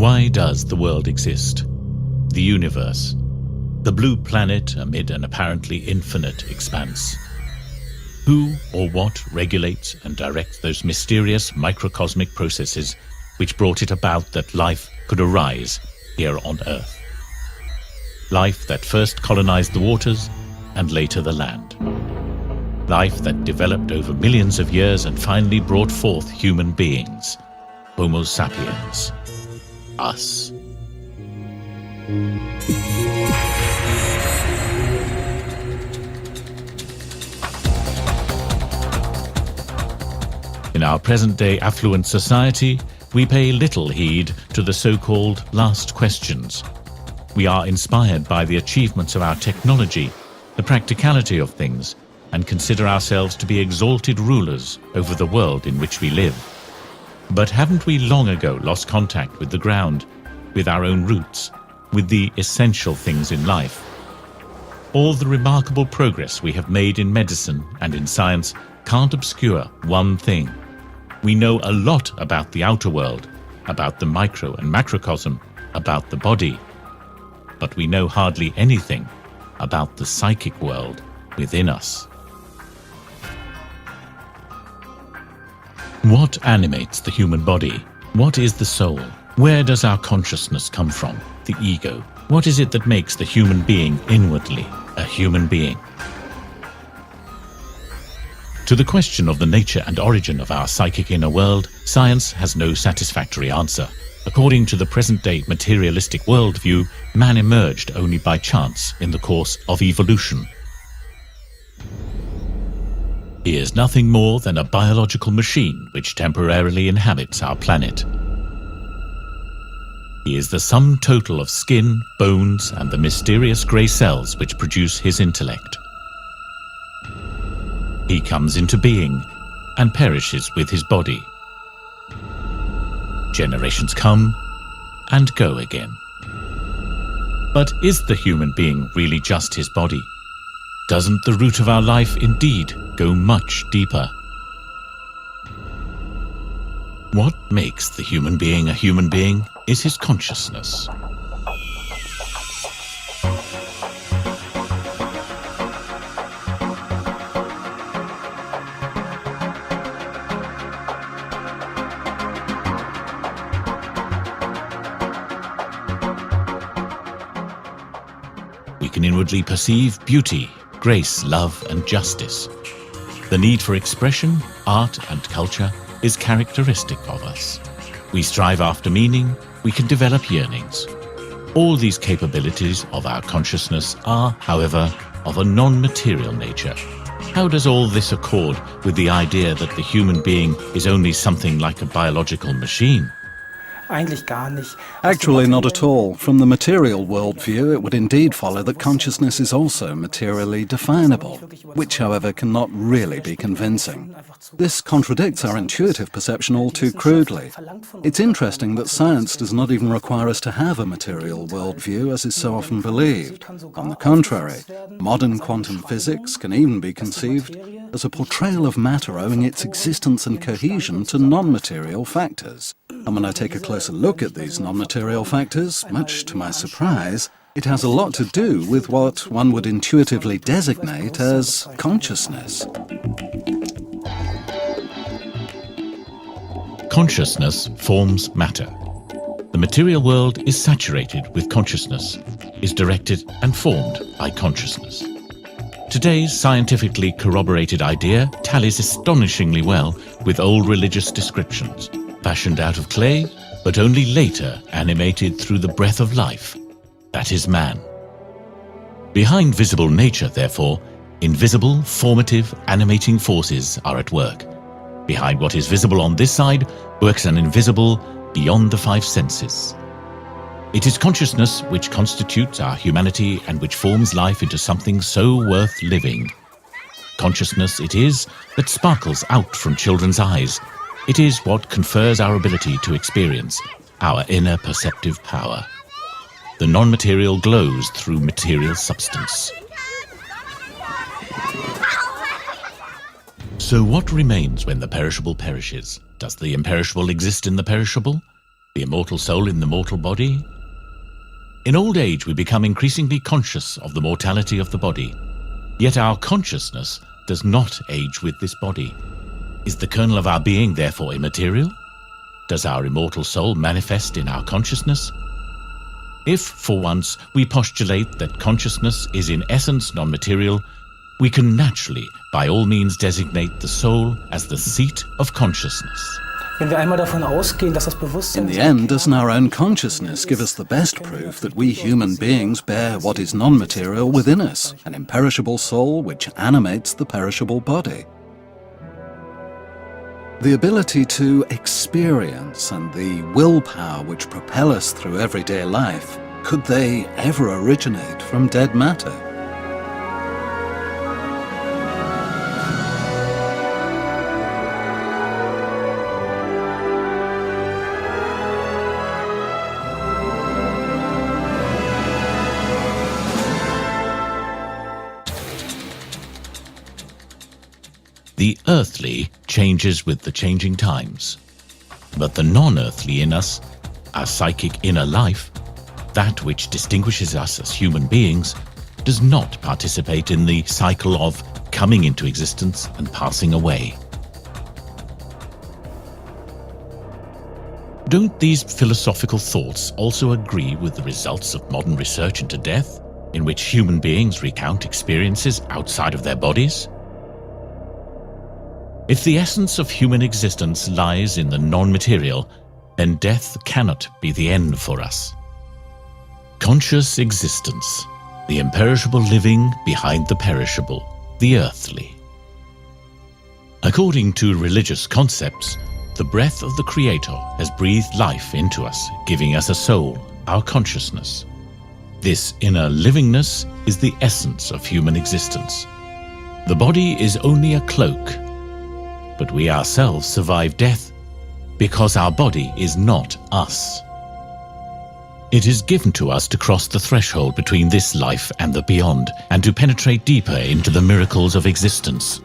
Why does the world exist? The universe. The blue planet amid an apparently infinite expanse. Who or what regulates and directs those mysterious microcosmic processes which brought it about that life could arise here on Earth? Life that first colonized the waters and later the land. Life that developed over millions of years and finally brought forth human beings. Homo sapiens. Us. In our present-day affluent society, we pay little heed to the so-called last questions. We are inspired by the achievements of our technology, the practicality of things, and consider ourselves to be exalted rulers over the world in which we live. But haven't we long ago lost contact with the ground, with our own roots, with the essential things in life? All the remarkable progress we have made in medicine and in science can't obscure one thing. We know a lot about the outer world, about the micro and macrocosm, about the body. But we know hardly anything about the psychic world within us. What animates the human body? What is the soul? Where does our consciousness come from? The ego. What is it that makes the human being inwardly a human being? To the question of the nature and origin of our psychic inner world, science has no satisfactory answer. According to the present-day materialistic worldview, man emerged only by chance in the course of evolution. He is nothing more than a biological machine which temporarily inhabits our planet. He is the sum total of skin, bones, and the mysterious grey cells which produce his intellect. He comes into being and perishes with his body. Generations come and go again. But is the human being really just his body? Doesn't the root of our life indeed go much deeper? What makes the human being a human being is his consciousness. We can inwardly perceive beauty, grace, love, and justice. The need for expression, art, and culture is characteristic of us. We strive after meaning, we can develop yearnings. All these capabilities of our consciousness are, however, of a non-material nature. How does all this accord with the idea that the human being is only something like a biological machine? Actually, not at all. From the material worldview, it would indeed follow that consciousness is also materially definable, which, however, cannot really be convincing. This contradicts our intuitive perception all too crudely. It's interesting that science does not even require us to have a material worldview, as is so often believed. On the contrary, modern quantum physics can even be conceived as a portrayal of matter owing its existence and cohesion to non-material factors. And when I take a closer look at these non-material factors, much to my surprise, it has a lot to do with what one would intuitively designate as consciousness. Consciousness forms matter. The material world is saturated with consciousness, is directed and formed by consciousness. Today's scientifically corroborated idea tallies astonishingly well with old religious descriptions, fashioned out of clay, but only later animated through the breath of life, that is man. Behind visible nature, therefore, invisible, formative, animating forces are at work. Behind what is visible on this side works an invisible beyond the five senses. It is consciousness which constitutes our humanity and which forms life into something so worth living. Consciousness it is that sparkles out from children's eyes. It is what confers our ability to experience, our inner perceptive power. The non-material glows through material substance. So what remains when the perishable perishes? Does the imperishable exist in the perishable? The immortal soul in the mortal body? In old age, we become increasingly conscious of the mortality of the body. Yet our consciousness does not age with this body. Is the kernel of our being therefore immaterial? Does our immortal soul manifest in our consciousness? If, for once, we postulate that consciousness is in essence non-material, we can naturally, by all means, designate the soul as the seat of consciousness. In the end, doesn't our own consciousness give us the best proof that we human beings bear what is non-material within us, an imperishable soul which animates the perishable body? The ability to experience and the willpower which propel us through everyday life, could they ever originate from dead matter? The earthly changes with the changing times, but the non-earthly in us, our psychic inner life, that which distinguishes us as human beings, does not participate in the cycle of coming into existence and passing away. Don't these philosophical thoughts also agree with the results of modern research into death, in which human beings recount experiences outside of their bodies? If the essence of human existence lies in the non-material, then death cannot be the end for us. Conscious existence, the imperishable living behind the perishable, the earthly. According to religious concepts, the breath of the Creator has breathed life into us, giving us a soul, our consciousness. This inner livingness is the essence of human existence. The body is only a cloak, but we ourselves survive death because our body is not us. It is given to us to cross the threshold between this life and the beyond, and to penetrate deeper into the miracles of existence.